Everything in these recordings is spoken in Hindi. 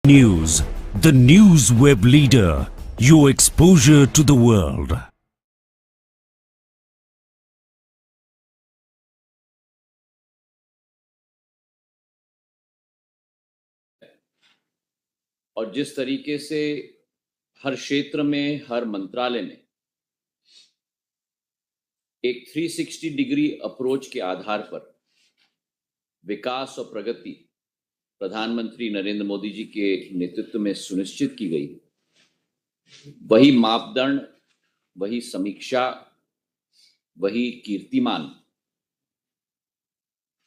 News, the news web leader, your exposure to the world. और जिस तरीके से हर क्षेत्र में, हर मंत्रालय में एक 360 डिग्री अप्रोच के आधार पर विकास और प्रगति प्रधानमंत्री नरेंद्र मोदी जी के नेतृत्व में सुनिश्चित की गई, वही मापदंड, वही समीक्षा, वही कीर्तिमान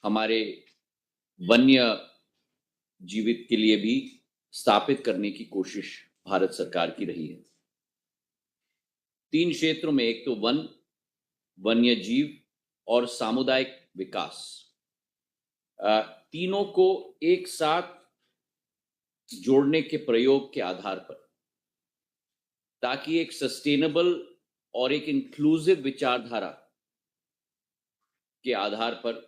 हमारे वन्य जीवित के लिए भी स्थापित करने की कोशिश भारत सरकार की रही है। 3 क्षेत्रों में, एक तो वन, वन्य जीव और सामुदायिक विकास, तीनों को एक साथ जोड़ने के प्रयोग के आधार पर, ताकि एक सस्टेनेबल और एक इंक्लूसिव विचारधारा के आधार पर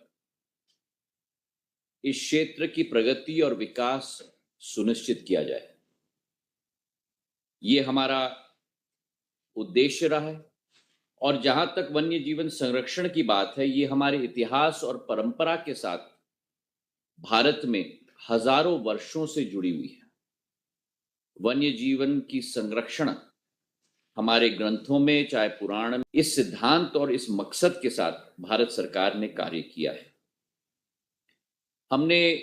इस क्षेत्र की प्रगति और विकास सुनिश्चित किया जाए। ये हमारा उद्देश्य रहा है। और जहां तक वन्य जीवन संरक्षण की बात है, ये हमारे इतिहास और परंपरा के साथ भारत में हजारों वर्षों से जुड़ी हुई है। वन्य जीवन की संरक्षण हमारे ग्रंथों में, चाहे पुराण में, इस सिद्धांत और इस मकसद के साथ भारत सरकार ने कार्य किया है। हमने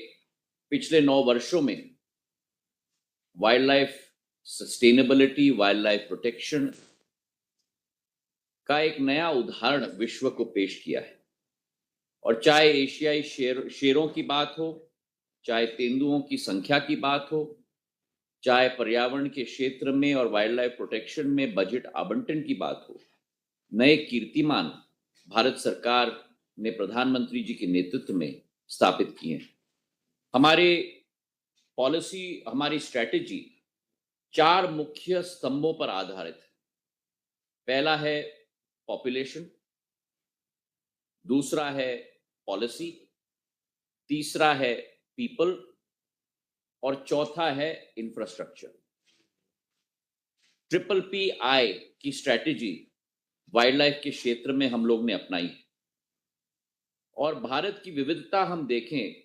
पिछले 9 वर्षों में wild life sustainability, wild life protection का एक नया उदाहरण विश्व को पेश किया है। और चाहे एशियाई शेरों की बात हो, चाहे तेंदुओं की संख्या की बात हो, चाहे पर्यावरण के क्षेत्र में और वाइल्ड लाइफ प्रोटेक्शन में बजट आवंटन की बात हो, नए कीर्तिमान भारत सरकार ने प्रधानमंत्री जी के नेतृत्व में स्थापित किए हैं। हमारे पॉलिसी, हमारी स्ट्रैटेजी 4 मुख्य स्तंभों पर आधारित है। पहला है पॉपुलेशन, दूसरा है पॉलिसी, तीसरा है पीपल और चौथा है इंफ्रास्ट्रक्चर। PPPI की स्ट्रैटेजी वाइल्ड लाइफ के क्षेत्र में हम लोग ने अपनाई है। और भारत की विविधता हम देखें,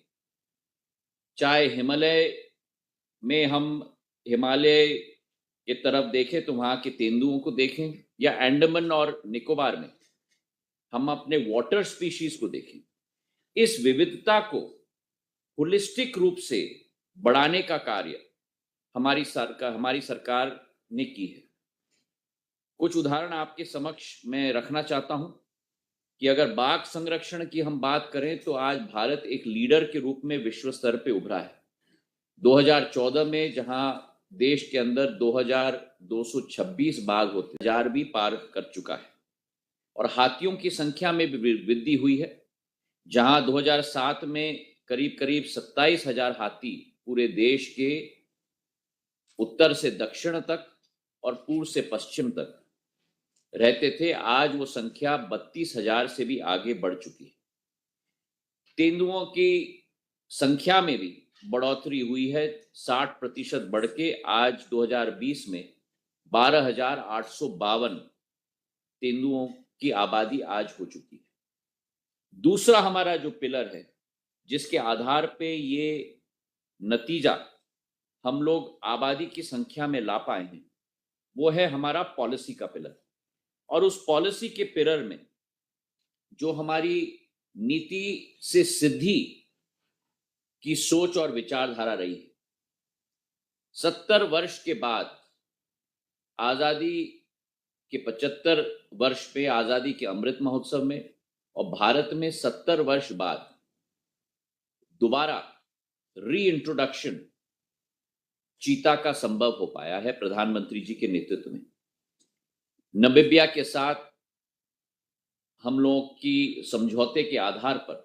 चाहे हिमालय में हम हिमालय की तरफ देखें तो वहां के तेंदुओं को देखें, या अंडमान और निकोबार में हम अपने वाटर स्पीशीज को देखें, इस विविधता को होलिस्टिक रूप से बढ़ाने का कार्य हमारी सरकार ने की है। कुछ उदाहरण आपके समक्ष मैं रखना चाहता हूं कि अगर बाघ संरक्षण की हम बात करें तो आज भारत एक लीडर के रूप में विश्व स्तर पे उभरा है। 2014 में जहां देश के अंदर 2226 बाघ होते, 1000 भी पार कर चुका है। और हाथियों की संख्या में भी वृद्धि हुई है, जहां 2007 में करीब 27,000 हाथी पूरे देश के उत्तर से दक्षिण तक और पूर्व से पश्चिम तक रहते थे। आज वो संख्या 32,000 से भी आगे बढ़ चुकी है। तेंदुओं की संख्या में भी बढ़ोतरी हुई है, 60% बढ़ के आज 2020 में 12,852 तेंदुओं की आबादी आज हो चुकी है। दूसरा हमारा जो पिलर है, जिसके आधार पे ये नतीजा हम लोग आबादी की संख्या में ला पाए हैं, वो है हमारा पॉलिसी का पिलर। और उस पॉलिसी के पिलर में जो हमारी नीति से सिद्धि की सोच और विचारधारा रही है। 70 वर्ष के बाद, आजादी के 75 वर्ष पे, आजादी के अमृत महोत्सव में, और भारत में 70 वर्ष बाद दोबारा रीइंट्रोडक्शन चीता का संभव हो पाया है प्रधानमंत्री जी के नेतृत्व में। नामीबिया के साथ हम लोग की समझौते के आधार पर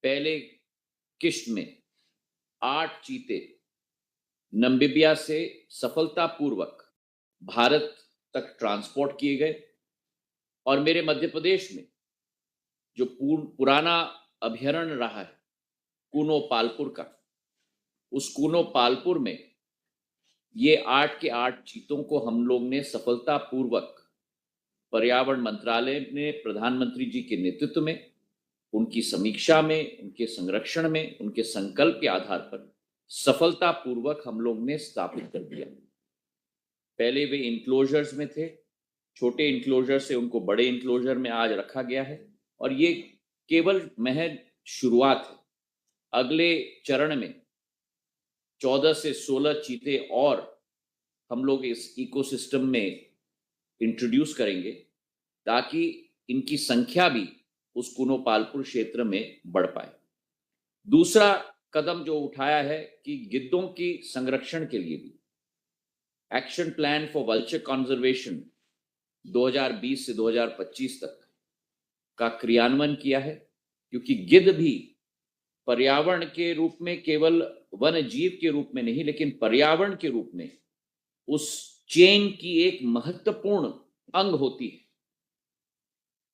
पहले किश्त में 8 चीते नामीबिया से सफलतापूर्वक भारत तक ट्रांसपोर्ट किए गए। और मेरे मध्य प्रदेश में जो पुराना अभयारण्य रहा है कूनो पालपुर का, उस कूनो पालपुर में ये 8 के 8 चीतों को हम लोग ने सफलतापूर्वक पर्यावरण मंत्रालय ने प्रधानमंत्री जी के नेतृत्व में, उनकी समीक्षा में, उनके संरक्षण में, उनके संकल्प के आधार पर सफलतापूर्वक हम लोग ने स्थापित कर दिया। पहले वे इंक्लोजर्स में थे, छोटे इंक्लोजर से उनको बड़े इंक्लोजर में आज रखा गया है और ये केवल महज शुरुआत है। अगले चरण में 14 से 16 चीते और हम लोग इस इकोसिस्टम में इंट्रोड्यूस करेंगे ताकि इनकी संख्या भी उस कूनो पालपुर क्षेत्र में बढ़ पाए। दूसरा कदम जो उठाया है कि गिद्धों की संरक्षण के लिए भी action plan for vulture conservation 2020 से 2025 तक का क्रियान्वयन किया है, क्योंकि गिद्ध भी पर्यावरण के रूप में केवल वन जीव के रूप में नहीं, लेकिन पर्यावरण के रूप में उस चेन की एक महत्वपूर्ण अंग होती है।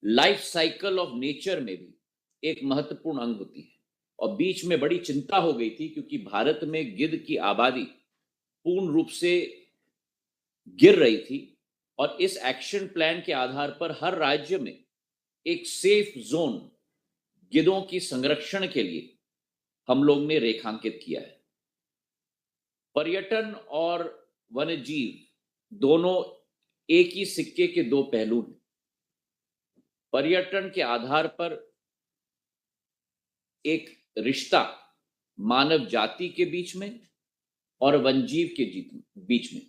लाइफ साइकिल ऑफ नेचर में भी एक महत्वपूर्ण अंग होती है। और बीच में बड़ी चिंता हो गई थी क्योंकि भारत में गिद्ध की आबादी पूर्ण रूप से गिर रही थी और इस एक्शन प्लान के आधार पर हर राज्य में एक सेफ जोन गिद्धों की संरक्षण के लिए हम लोग ने रेखांकित किया है। पर्यटन और वन्यजीव दोनों एक ही सिक्के के दो पहलू हैं। पर्यटन के आधार पर एक रिश्ता मानव जाति के बीच में और वन्यजीव के बीच में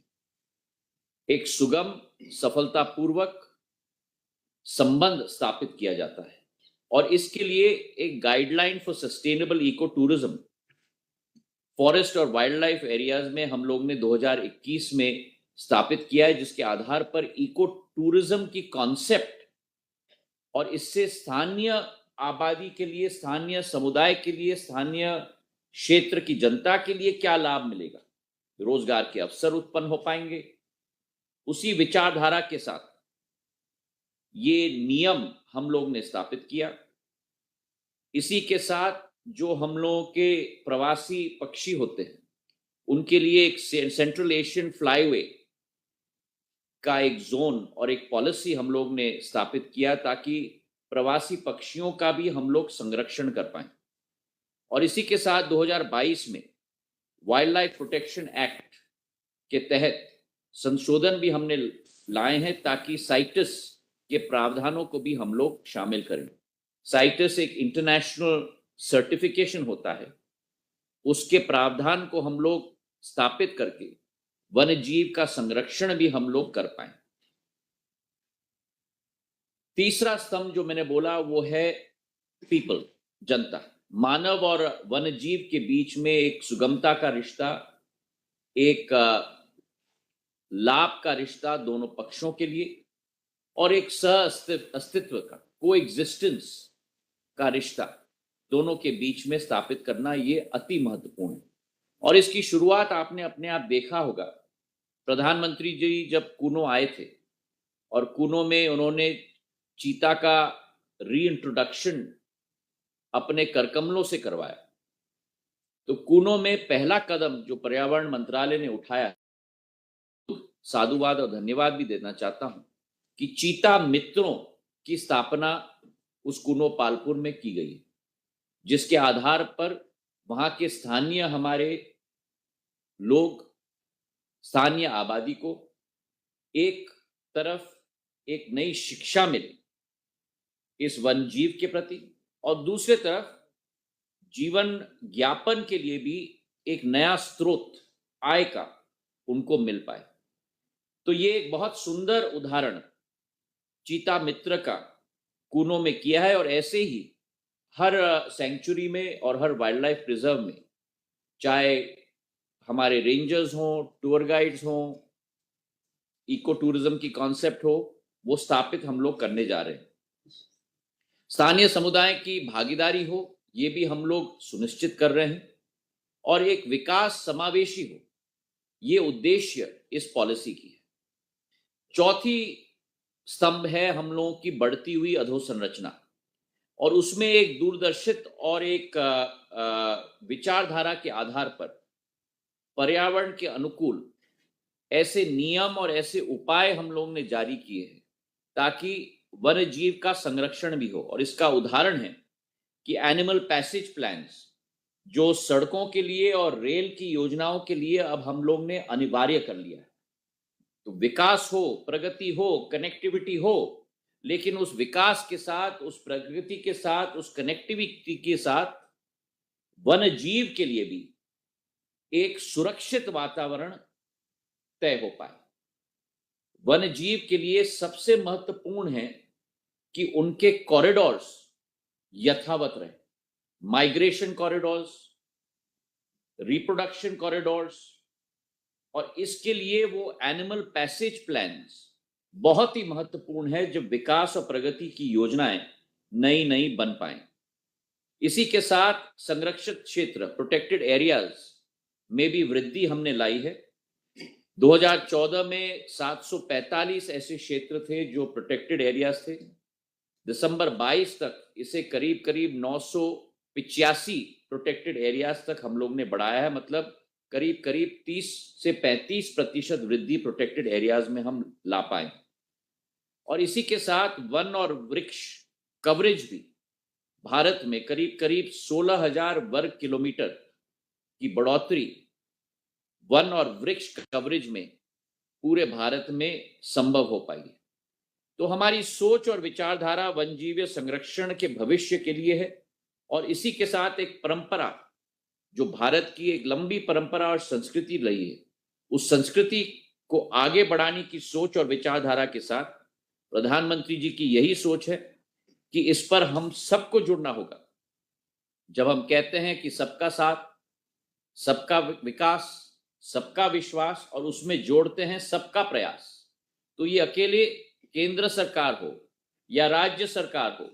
एक सुगम सफलतापूर्वक संबंध स्थापित किया जाता है और इसके लिए एक guideline for sustainable eco tourism forest और वाइल्ड लाइफ एरियाज में हम लोग ने 2021 में स्थापित किया है, जिसके आधार पर इको टूरिज्म की कॉन्सेप्ट और इससे स्थानीय आबादी के लिए, स्थानीय समुदाय के लिए, स्थानीय क्षेत्र की जनता के लिए क्या लाभ मिलेगा, रोजगार के अवसर उत्पन्न हो पाएंगे। उसी विचारधारा के साथ ये नियम हम लोग ने स्थापित किया। इसी के साथ जो हम लोगों के प्रवासी पक्षी होते हैं उनके लिए एक सेंट्रल एशियन फ्लाईवे का एक जोन और एक पॉलिसी हम लोग ने स्थापित किया ताकि प्रवासी पक्षियों का भी हम लोग संरक्षण कर पाएं। और इसी के साथ 2022 में वाइल्ड लाइफ प्रोटेक्शन एक्ट के तहत संशोधन भी हमने लाए हैं ताकि साइटस के प्रावधानों को भी हम लोग शामिल करें। साइटस एक इंटरनेशनल सर्टिफिकेशन होता है, उसके प्रावधान को हम लोग स्थापित करके वन्य जीव का संरक्षण भी हम लोग कर पाए। तीसरा स्तंभ जो मैंने बोला वो है पीपल, जनता। मानव और वन्य जीव के बीच में एक सुगमता का रिश्ता, एक लाभ का रिश्ता दोनों पक्षों के लिए और एक सह अस्तित्व का कोएग्जिस्टेंस का रिश्ता दोनों के बीच में स्थापित करना ये अति महत्वपूर्ण है। और इसकी शुरुआत आपने अपने आप देखा होगा। प्रधानमंत्री जी जब कूनो आए थे और कूनो में उन्होंने चीता का रीइंट्रोडक्शन अपने करकमलों से करवाया, तो कूनो में पहला कदम जो पर्यावरण मंत्रालय ने उठाया, साधुवाद और धन्यवाद भी देना चाहता हूं कि चीता मित्रों की स्थापना उस कूनो पालपुर में की गई है, जिसके आधार पर वहां के स्थानीय हमारे लोग, स्थानीय आबादी को एक तरफ एक नई शिक्षा मिली इस वन जीव के प्रति और दूसरे तरफ जीवन ज्ञापन के लिए भी एक नया स्रोत आय का उनको मिल पाए। तो ये एक बहुत सुंदर उदाहरण चीता मित्र का कूनो में किया है और ऐसे ही हर सेंचुरी में और हर वाइल्ड लाइफ प्रिजर्व में, चाहे हमारे रेंजर्स हों, टूर गाइड्स हों, इको टूरिज्म की कॉन्सेप्ट हो, वो स्थापित हम लोग करने जा रहे हैं। स्थानीय समुदाय की भागीदारी हो, ये भी हम लोग सुनिश्चित कर रहे हैं और एक विकास समावेशी हो, ये उद्देश्य इस पॉलिसी की है। चौथी स्तंभ है हम लोगों की बढ़ती हुई अधोसंरचना और उसमें एक दूरदर्शित और एक विचारधारा के आधार पर पर्यावरण के अनुकूल ऐसे नियम और ऐसे उपाय हम लोग ने जारी किए हैं ताकि वन्य जीव का संरक्षण भी हो। और इसका उदाहरण है कि एनिमल पैसेज प्लान्स जो सड़कों के लिए और रेल की योजनाओं के लिए अब हम लोग ने अनिवार्य कर लिया है। तो विकास हो, प्रगति हो, कनेक्टिविटी हो, लेकिन उस विकास के साथ, उस प्रगति के साथ, उस कनेक्टिविटी के साथ वन्य जीव के लिए भी एक सुरक्षित वातावरण तय हो पाए। वन्य जीव के लिए सबसे महत्वपूर्ण है कि उनके कॉरिडोर्स यथावत रहे, माइग्रेशन कॉरिडोर्स, रिप्रोडक्शन कॉरिडोर्स, और इसके लिए वो एनिमल पैसेज प्लान्स बहुत ही महत्वपूर्ण है जब विकास और प्रगति की योजनाएं नई नई बन पाए। इसी के साथ संरक्षित क्षेत्र, प्रोटेक्टेड एरियाज में भी वृद्धि हमने लाई है। 2014 में 745 ऐसे क्षेत्र थे जो प्रोटेक्टेड एरियाज थे। दिसंबर 22 तक इसे करीब करीब 985 प्रोटेक्टेड एरियाज तक हम लोग ने बढ़ाया है। मतलब करीब करीब 30 से 35% वृद्धि प्रोटेक्टेड एरियाज में हम ला पाए। और इसी के साथ वन और वृक्ष कवरेज भी भारत में करीब करीब 16,000 वर्ग किलोमीटर की बढ़ोतरी वन और वृक्ष कवरेज में पूरे भारत में संभव हो पाई है। तो हमारी सोच और विचारधारा वन्यजीव संरक्षण के भविष्य के लिए है। और इसी के साथ एक परंपरा जो भारत की एक लंबी परंपरा और संस्कृति रही है, उस संस्कृति को आगे बढ़ाने की सोच और विचारधारा के साथ प्रधानमंत्री जी की यही सोच है कि इस पर हम सबको जुड़ना होगा। जब हम कहते हैं कि सबका साथ, सबका विकास, सबका विश्वास, और उसमें जोड़ते हैं सबका प्रयास, तो ये अकेले केंद्र सरकार हो या राज्य सरकार हो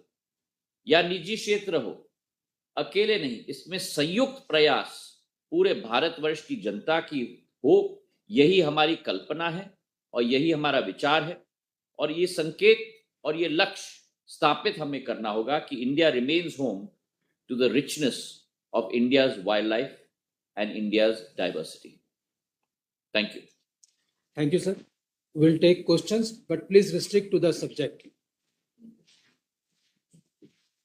या निजी क्षेत्र हो, अकेले नहीं, इसमें संयुक्त प्रयास पूरे भारतवर्ष की जनता की हो, यही हमारी कल्पना है और यही हमारा विचार है। और ये संकेत और ये लक्ष्य स्थापित हमें करना होगा कि India remains home to the richness of India's wild life and India's diversity. Thank you. Thank you, sir. We'll take questions, but please restrict to the subject.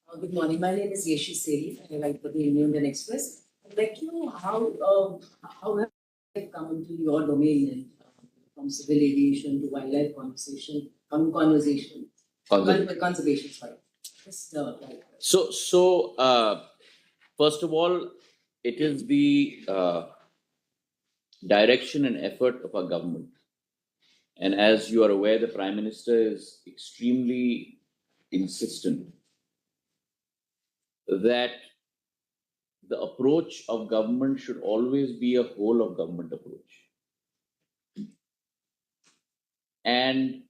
Good morning. My name is Yeshi Seri. I write for the Indian Express. I'd like to know how have you come into your domain from civil aviation to wildlife conservation. Sorry. Just, First of all, it is the direction and effort of our government. And as you are aware, the Prime Minister is extremely insistent that the approach of government should always be a whole of government approach. And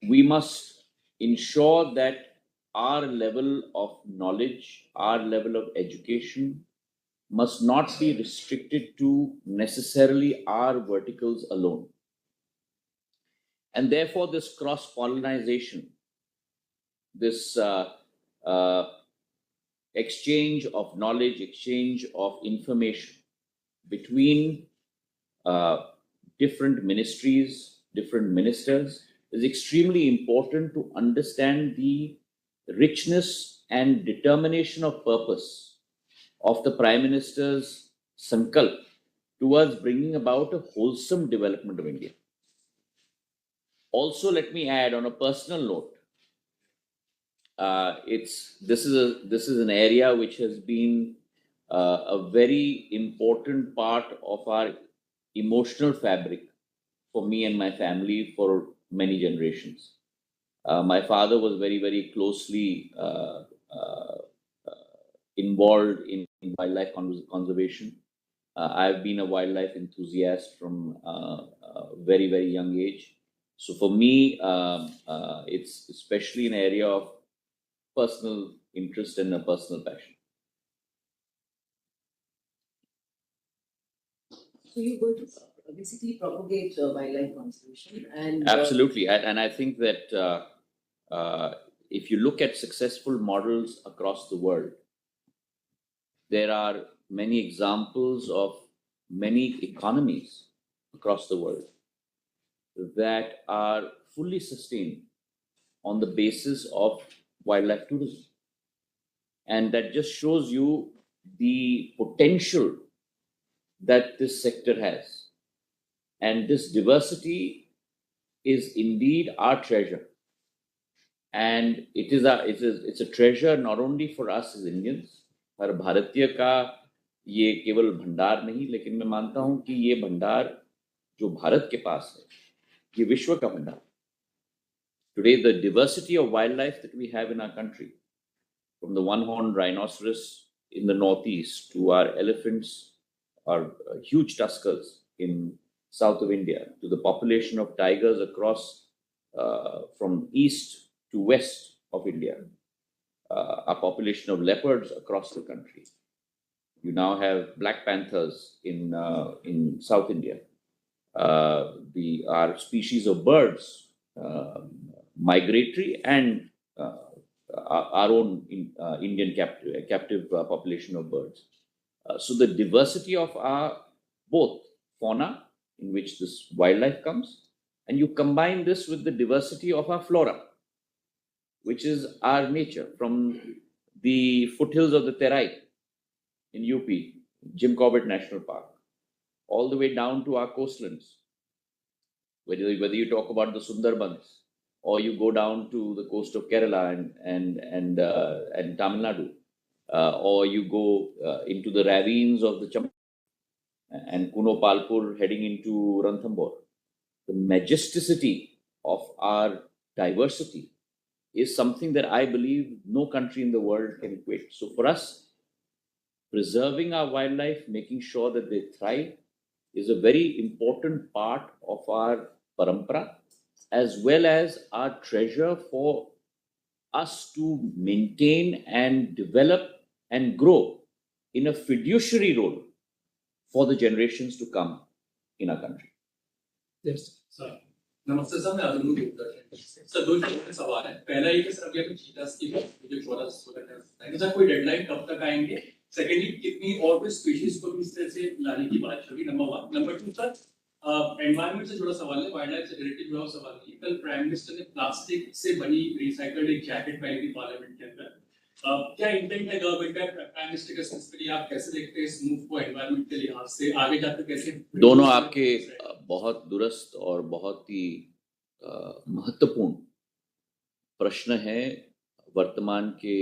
we must ensure that our level of knowledge, our level of education must not be restricted to necessarily our verticals alone. And therefore, this cross-pollination, this exchange of knowledge, exchange of information between different ministries, different ministers, is extremely important to understand the richness and determination of purpose of the Prime Minister's sankalp towards bringing about a wholesome development of India. Also, let me add on a personal note, this is an area which has been a very important part of our emotional fabric for me and my family for many generations. My father was very, very closely involved in wildlife conservation. I've been a wildlife enthusiast from a very, very young age. So for me, it's especially an area of personal interest and a personal passion. so you're going to basically propagate wildlife conservation and Absolutely. And I think that if you look at successful models across the world, there are many examples of many economies across the world that are fully sustained on the basis of wildlife tourism. And that just shows you the potential that this sector has. And this diversity is indeed our treasure. And it's a treasure not only for us as Indians. हर भारतीय का ये केवल भंडार नहीं, लेकिन मैं मानता हूं कि ये भंडार जो भारत के पास है, ये विश्व का भंडार. Today, the diversity of wildlife that we have in our country, from the one-horned rhinoceros in the northeast to our elephants, our huge tuskers in south of India, to the population of tigers across from east to west of India, a population of leopards across the country. You now have black panthers in South India. Our species of birds, migratory and our own Indian captive population of birds. So the diversity of our both fauna, in which this wildlife comes, and you combine this with the diversity of our flora, which is our nature, from the foothills of the Terai in UP, Jim Corbett National Park, all the way down to our coastlands, whether you talk about the Sundarbans, or you go down to the coast of Kerala and Tamil Nadu, or you go into the ravines of the Cham and Kuno Palpur heading into Ranthambore. The majesticity of our diversity is something that I believe no country in the world can equate. So for us, preserving our wildlife, making sure that they thrive, is a very important part of our parampara, as well as our treasure for us to maintain and develop and grow in a fiduciary role for the generations to come in our country. Yes. Sir नमस्ते सर, मैं अरुण गुप्ता सर, दो छोटे सवाल है. पहला ये कि सर अभी आपने चीतास की जो 14 है सर, कोई डेडलाइन कब तक आएंगे? सेकेंडली, कितनी और कोई स्पीशीज को भी इस तरह से लाने की बात होगी? नंबर 1. नंबर 2 सर, एनवायरनमेंट से जुड़ा सवाल है, वाइल्ड लाइफ से रिलेटेड जुड़ा सवाल है. कल प्राइम मिनिस्टर ने प्लास्टिक से बनी रिसाइकल्ड एक जैकेट पहनी थी पार्लियामेंट के अंदर. क्या इंटेंट है गवर्नमेंट का, प्राइम मिनिस्टर का सेंस के लिए? आप कैसे देखते हैं इस मूव को एनवायरनमेंट के लिहाज से? आगे जाकर कैसे? दोनों आपके बहुत दुरुस्त और बहुत ही महत्वपूर्ण प्रश्न है वर्तमान के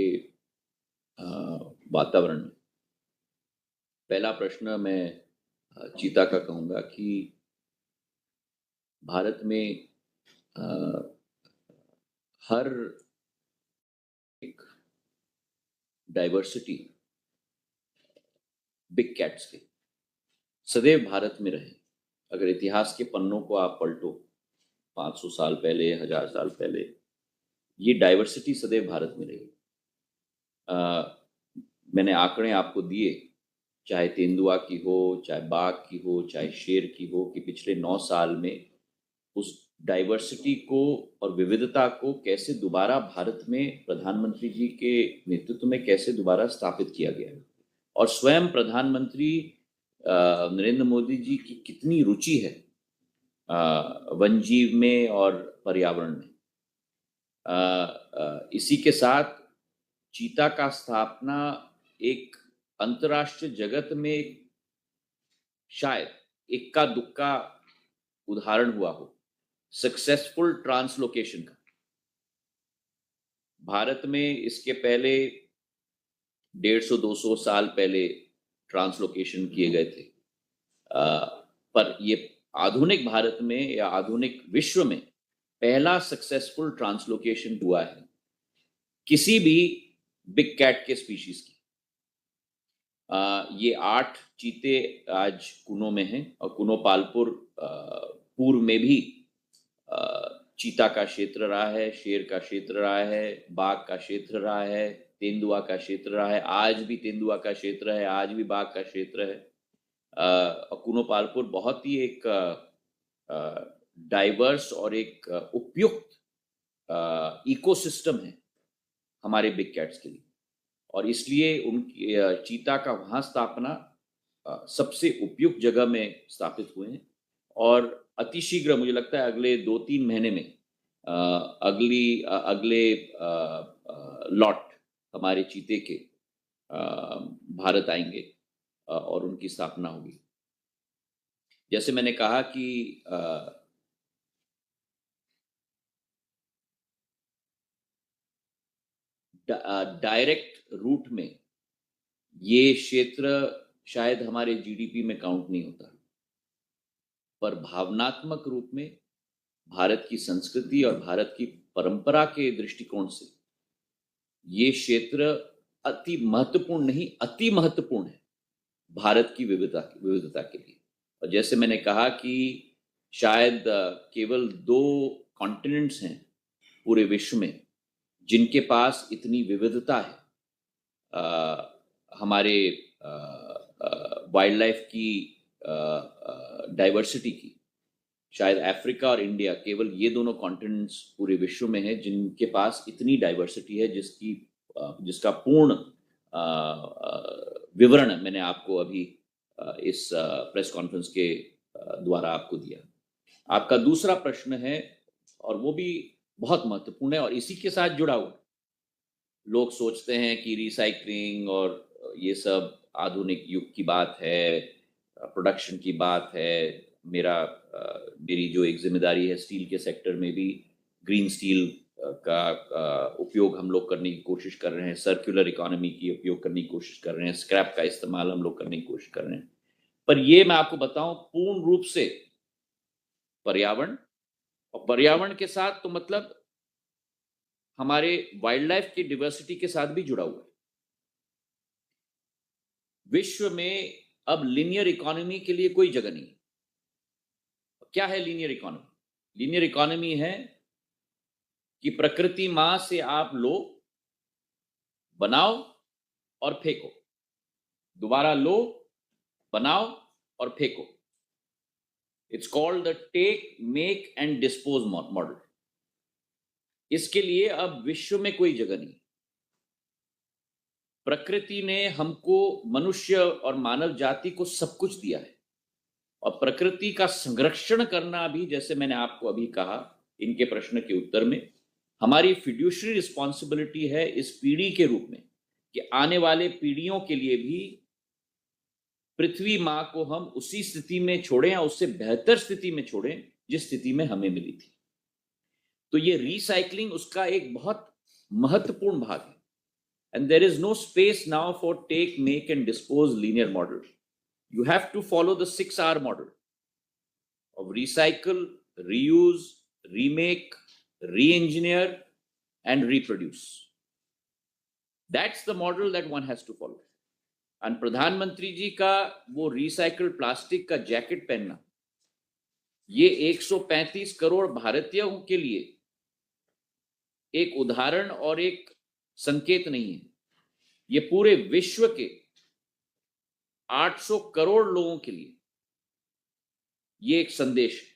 वातावरण में. पहला प्रश्न मैं चीता का कहूँगा कि भारत में हर एक डाइवर्सिटी बिग कैट्स के सदैव भारत में रहे. अगर इतिहास के पन्नों को आप पलटो 500 साल पहले, 1000 साल पहले, ये डाइवर्सिटी सदैव भारत में रही. मैंने आंकड़े आपको दिए, चाहे तेंदुआ की हो, चाहे बाघ की हो, चाहे शेर की हो, कि पिछले 9 साल में उस डाइवर्सिटी को और विविधता को कैसे दोबारा भारत में प्रधानमंत्री जी के नेतृत्व में कैसे दोबारा स्थापित किया गया. और स्वयं प्रधानमंत्री नरेंद्र मोदी जी की कितनी रुचि है वन जीव में और पर्यावरण में. इसी के साथ चीता का स्थापना एक अंतर्राष्ट्रीय जगत में शायद इक्का दुक्का उदाहरण हुआ हो सक्सेसफुल ट्रांसलोकेशन का. भारत में इसके पहले 150-200 साल पहले ट्रांसलोकेशन किए गए थे, पर ये आधुनिक भारत में या आधुनिक विश्व में पहला सक्सेसफुल ट्रांसलोकेशन हुआ है किसी भी बिग कैट के स्पीशीज की. ये 8 चीते आज कुनो में हैं और कुनो पालपुर पूर्व में भी चीता का क्षेत्र रहा है, शेर का क्षेत्र रहा है, बाघ का क्षेत्र रहा है, तेंदुआ का क्षेत्र रहा है. आज भी तेंदुआ का क्षेत्र है, आज भी बाघ का क्षेत्र है. और कुनो पालपुर बहुत ही एक डाइवर्स और एक उपयुक्त इकोसिस्टम है हमारे बिग कैट्स के लिए. और इसलिए उनकी चीता का वहाँ स्थापना सबसे उपयुक्त जगह में स्थापित हुए हैं और अतिशीघ्र मुझे लगता है अगले 2-3 महीने में अगले लॉट हमारे चीते के भारत आएंगे और उनकी स्थापना होगी। जैसे मैंने कहा कि डायरेक्ट रूट में ये क्षेत्र शायद हमारे जीडीपी में काउंट नहीं होता, पर भावनात्मक रूप में भारत की संस्कृति और भारत की परंपरा के दृष्टिकोण से ये क्षेत्र अति महत्वपूर्ण नहीं, अति महत्वपूर्ण है भारत की विविधता के लिए। और जैसे मैंने कहा कि शायद केवल 2 कॉन्टिनेंट्स हैं पूरे विश्व में जिनके पास इतनी विविधता है हमारे वाइल्ड लाइफ की डाइवर्सिटी की। शायद अफ्रीका और इंडिया, केवल ये दोनों कॉन्टिनेंट्स पूरे विश्व में हैं जिनके पास इतनी डाइवर्सिटी है जिसका पूर्ण विवरण मैंने आपको अभी इस प्रेस कॉन्फ्रेंस के द्वारा आपको दिया। आपका दूसरा प्रश्न है और वो भी बहुत महत्वपूर्ण है और इसी के साथ जुड़ा हुआ। लोग सोचते हैं कि रिसाइक्लिंग और ये सब आधुनिक युग की बात है, प्रोडक्शन की बात है। मेरी जो एक जिम्मेदारी है स्टील के सेक्टर में भी ग्रीन स्टील का उपयोग हम लोग करने की कोशिश कर रहे हैं, सर्कुलर इकोनॉमी की उपयोग करने की कोशिश कर रहे हैं, स्क्रैप का इस्तेमाल हम लोग करने की कोशिश कर रहे हैं। पर ये मैं आपको बताऊं पूर्ण रूप से पर्यावरण, और पर्यावरण के साथ तो मतलब हमारे वाइल्ड लाइफ की डाइवर्सिटी के साथ भी जुड़ा हुआ है। विश्व में अब लीनियर इकोनॉमी के लिए कोई जगह नहीं। क्या है लीनियर इकोनॉमी? लीनियर इकोनॉमी है कि प्रकृति मां से आप लो, बनाओ और फेंको, दोबारा लो, बनाओ और फेंको। It's called the take, make and dispose model. इसके लिए अब विश्व में कोई जगह नहीं। प्रकृति ने हमको, मनुष्य और मानव जाति को सब कुछ दिया है और प्रकृति का संरक्षण करना भी, जैसे मैंने आपको अभी कहा इनके प्रश्न के उत्तर में, हमारी फिड्यूशरी रिस्पॉन्सिबिलिटी है इस पीढ़ी के रूप में कि आने वाले पीढ़ियों के लिए भी पृथ्वी मां को हम उसी स्थिति में छोड़ें या उससे बेहतर स्थिति में छोड़ें जिस स्थिति में हमें मिली थी। तो ये रिसाइकलिंग उसका एक बहुत महत्वपूर्ण भाग है। And there is no space now for take, make and dispose linear model. You have to follow the 6R model of recycle, reuse, remake, re-engineer, and reproduce. That's the model that one has to follow. And प्रधानमंत्री जी का वो रिसाइकल्ड प्लास्टिक का जैकेट पहनना, ये 135 करोड़ भारतीयों के लिए एक उदाहरण और एक संकेत नहीं है। ये पूरे विश्व के 800 करोड़ लोगों के लिए ये एक संदेश है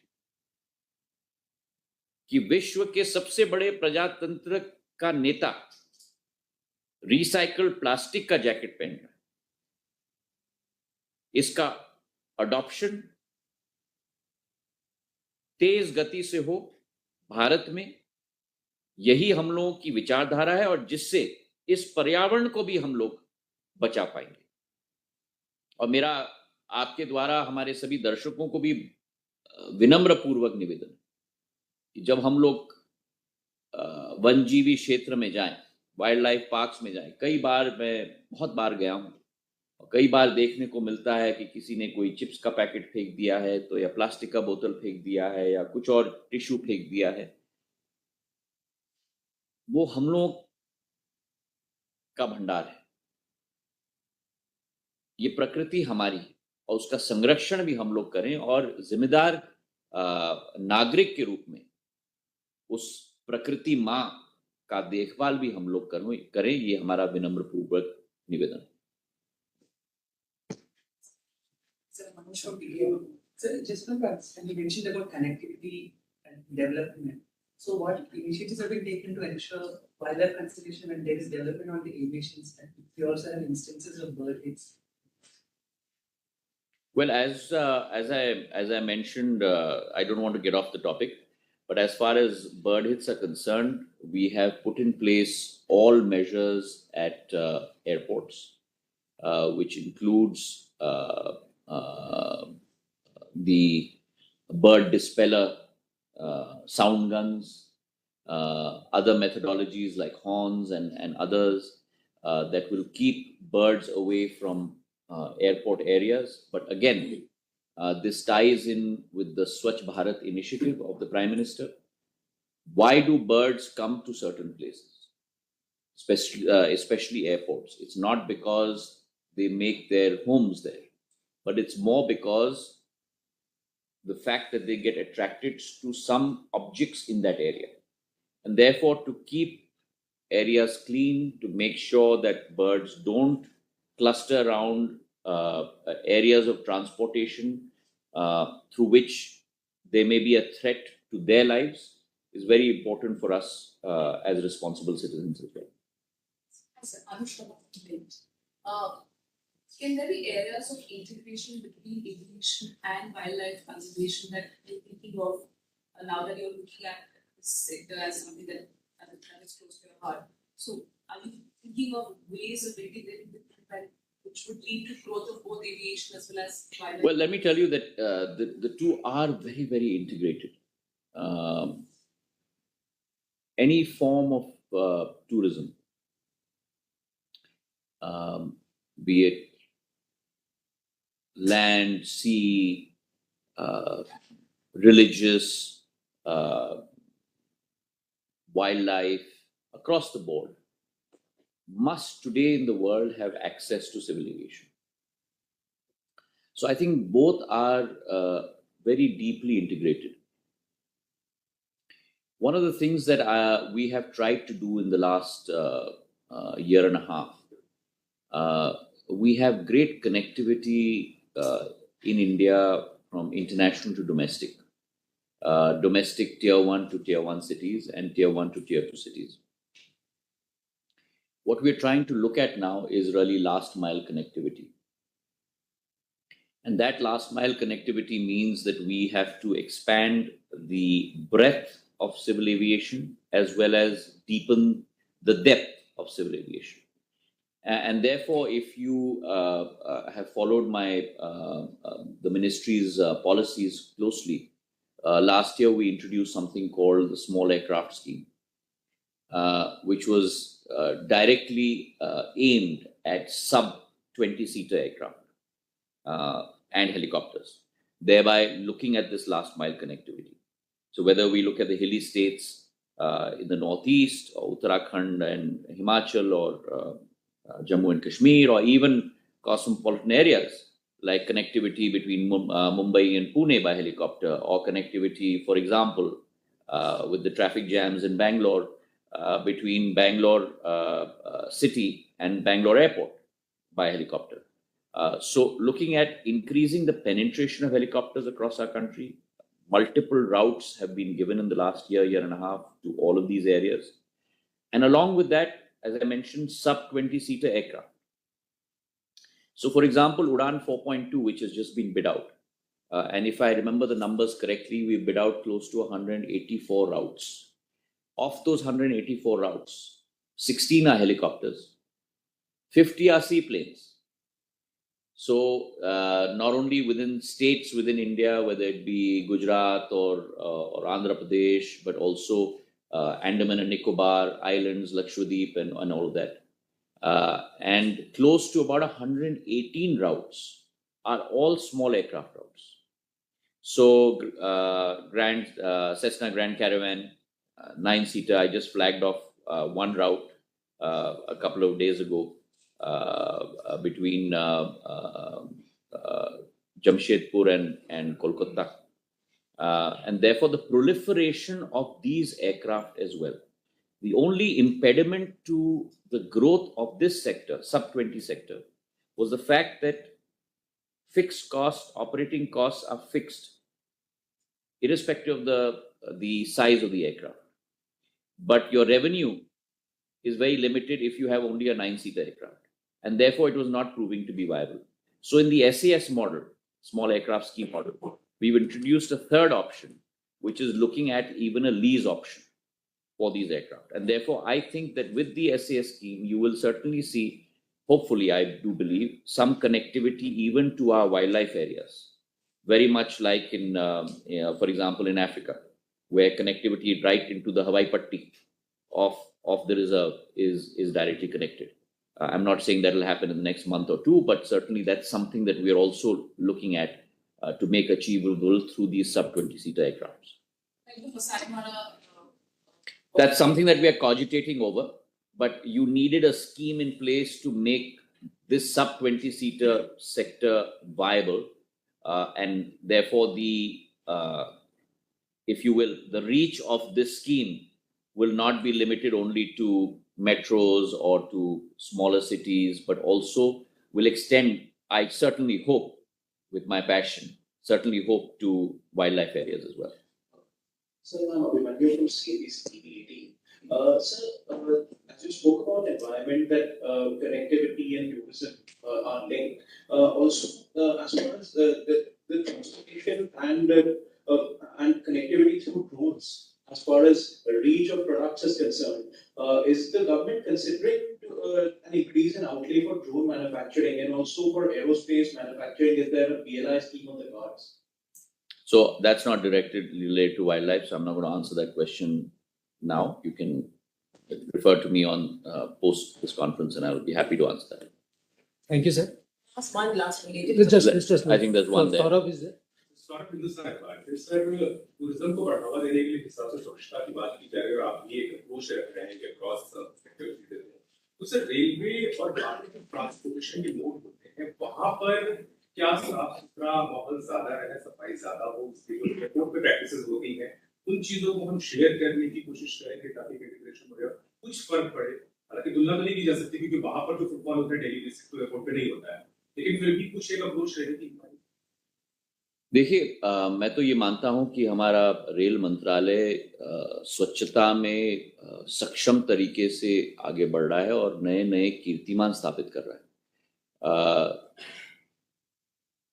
कि विश्व के सबसे बड़े प्रजातंत्र का नेता रिसाइकल्ड प्लास्टिक का जैकेट पहन रहा है। इसका अडॉप्शन तेज गति से हो भारत में, यही हम लोगों की विचारधारा है और जिससे इस पर्यावरण को भी हम लोग बचा पाएंगे। और मेरा आपके द्वारा हमारे सभी दर्शकों को भी विनम्र पूर्वक निवेदन कि जब हम लोग वन्यजीवी क्षेत्र में जाएं, वाइल्ड लाइफ पार्क्स में जाएं, कई बार मैं बहुत बार गया हूं और कई बार देखने को मिलता है कि किसी ने कोई चिप्स का पैकेट फेंक दिया है तो, या प्लास्टिक का बोतल फेंक दिया है, या कुछ और टिश्यू फेंक दिया है। वो हम लोग का भंडार है, ये प्रकृति हमारी है और उसका संरक्षण भी हम लोग करें और जिम्मेदार नागरिक के रूप में उस प्रकृति मां का देखभाल भी हम लोग करें। ये हमारा विनम्र पूर्वक निवेदन है। Sir, just one question. You mentioned about connectivity and development. So, what initiatives have been taken to ensure wildlife conservation when there is development on the aviation side? We also have instances of bird hits. Well, as I mentioned, I don't want to get off the topic, but as far as bird hits are concerned, we have put in place all measures at airports, which includes the bird dispeller, sound guns, other methodologies like horns and others that will keep birds away from airport areas. But again, this ties in with the Swachh Bharat initiative of the Prime Minister. Why do birds come to certain places, especially airports? It's not because they make their homes there, but it's more because the fact that they get attracted to some objects in that area. And therefore, to keep areas clean, to make sure that birds don't cluster around areas of transportation through which they may be a threat to their lives, is very important for us as responsible citizens as well. Sir, Anushka, uh, can there be areas of integration between aviation and wildlife conservation that you're thinking of now that you're looking at this sector as something that is close to your heart? So, are you thinking of ways of integrating different which would lead to growth of both aviation as well as wildlife? Well, let me tell you that the two are very, very integrated. Any form of tourism, be it land, sea, religious, wildlife, across the board, must today in the world have access to civil aviation. So I think both are very deeply integrated. One of the things that we have tried to do in the last year and a half, we have great connectivity in India from international to domestic, domestic tier 1 to tier 1 cities and tier 1 to tier 2 cities. What we're trying to look at now is really last mile connectivity. And that last mile connectivity means that we have to expand the breadth of civil aviation as well as deepen the depth of civil aviation. And therefore, if you have followed the ministry's policies closely, last year we introduced something called the small aircraft scheme, which was directly aimed at sub 20-seater aircraft and helicopters, thereby looking at this last mile connectivity. So whether we look at the hilly states in the northeast, or Uttarakhand and Himachal, or Jammu and Kashmir, or even cosmopolitan areas like connectivity between Mumbai and Pune by helicopter, or connectivity, for example, with the traffic jams in Bangalore, between Bangalore city and Bangalore airport by helicopter. So looking at increasing the penetration of helicopters across our country, multiple routes have been given in the last year and a half to all of these areas. And along with that, as I mentioned, sub 20-seater aircraft. So for example, Udan 4.2, which has just been bid out. And if I remember the numbers correctly, we bid out close to 184 routes. Of those 184 routes, 16 are helicopters, 50 are seaplanes. So not only within states within India, whether it be Gujarat or Andhra Pradesh, but also Andaman and Nicobar Islands, Lakshadweep, and all of that. And close to about 118 routes are all small aircraft routes. So Cessna Grand Caravan, 9-seater, I just flagged off one route a couple of days ago between Jamshedpur and Kolkata. And therefore the proliferation of these aircraft as well. The only impediment to the growth of this sector, sub 20 sector, was the fact that fixed costs, operating costs are fixed, irrespective of the size of the aircraft. But your revenue is very limited if you have only a 9-seater aircraft. And therefore, it was not proving to be viable. So in the SAS model, small aircraft scheme model. We've introduced a third option, which is looking at even a lease option for these aircraft. And therefore, I think that with the SAS scheme, you will certainly see, hopefully, I do believe, some connectivity even to our wildlife areas. Very much like in, for example, in Africa, where connectivity right into the Hawaii Patti of the reserve is directly connected. I'm not saying that will happen in the next month or two, but certainly that's something that we are also looking at to make achievable through these sub-20-seater aircrafts. That's something that we are cogitating over, but you needed a scheme in place to make this sub-20-seater sector viable, and therefore the, if you will, the reach of this scheme will not be limited only to metros or to smaller cities, but also will extend, I certainly hope, with my passion, certainly hope to wildlife areas as well. Sir, I'm Abhimanyu from CABC. Sir, as you spoke about environment, that connectivity and tourism are linked. Also, as far as the transportation and connectivity through drones, as far as reach of products is concerned, is the government considering an increase in outlay for drone manufacturing and also for aerospace manufacturing? Is there a PLI scheme on the cards? So that's not directly related to wildlife, so I'm not going to answer that question now. You can refer to me on post this conference, and I will be happy to answer that. Thank you, sir. One last related. It's just I think there's one there. Saurabh is there. Sir tourism को बढ़ावा देने के लिए हिसाब से स्वच्छता की बात की जाए और आप ये एक अप्रोच रख रहे हैं कि क्रॉस सेक्टर देते हैं, तो सर रेलवे और बाकी के ट्रांसपोर्टेशन के मोड होते हैं, वहां पर क्या साफ सुथरा माहौल ज्यादा है, सफाई ज्यादा हो, एयरपोर्ट पे प्रैक्टिसेस होती हैं, उन चीजों को हम शेयर करने की कोशिश करेंगे ताकि इंटीग्रेशन हो जाए, कुछ फर्क पड़े। हालांकि तुलना तो नहीं की जा सकती क्योंकि वहां पर जो फुटबॉल होता है डेली बेसिस पे एयरपोर्ट पे नहीं होता है, लेकिन फिर भी कुछ एक अप्रोच रहेगी। देखिए, मैं तो ये मानता हूं कि हमारा रेल मंत्रालय स्वच्छता में सक्षम तरीके से आगे बढ़ रहा है और नए नए कीर्तिमान स्थापित कर रहा है।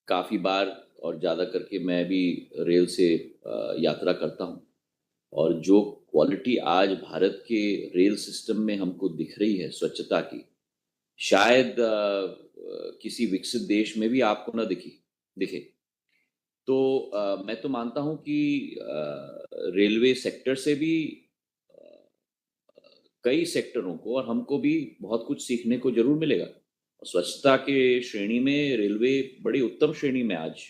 काफ़ी बार और ज़्यादा करके मैं भी रेल से यात्रा करता हूं, और जो क्वालिटी आज भारत के रेल सिस्टम में हमको दिख रही है स्वच्छता की, शायद किसी विकसित देश में भी आपको ना दिखे। तो मैं तो मानता हूं कि रेलवे सेक्टर से भी कई सेक्टरों को और हमको भी बहुत कुछ सीखने को जरूर मिलेगा। और स्वच्छता के श्रेणी में रेलवे बड़ी उत्तम श्रेणी में आज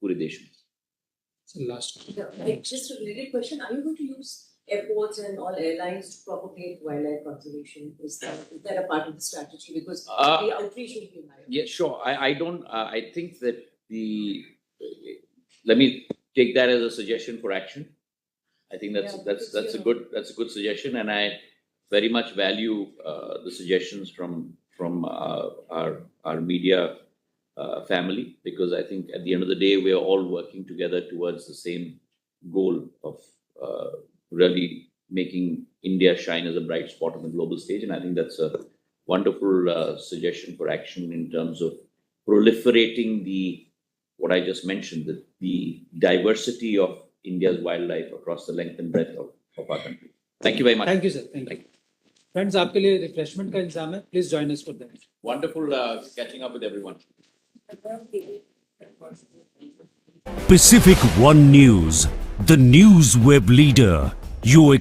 पूरे देश में। Last. Just a related question: are you going to use airports and all airlines to propagate wildlife conservation? Is that a part of the strategy? Because the outreach will be higher. Yeah, sure. I don't. I think that the. Let me take that as a suggestion for action. I think that's a good suggestion, and I very much value the suggestions from our media family, because I think at the end of the day we are all working together towards the same goal of really making India shine as a bright spot on the global stage, and I think that's a wonderful suggestion for action in terms of proliferating what I just mentioned, the diversity of India's wildlife across the length and breadth of our country. Thank you very much. Thank you, sir. Thank you. Friends, आपके लिए refreshment का इंतजाम है. Please join us for that. Wonderful catching up with everyone. Pacific One News, the news web leader. Your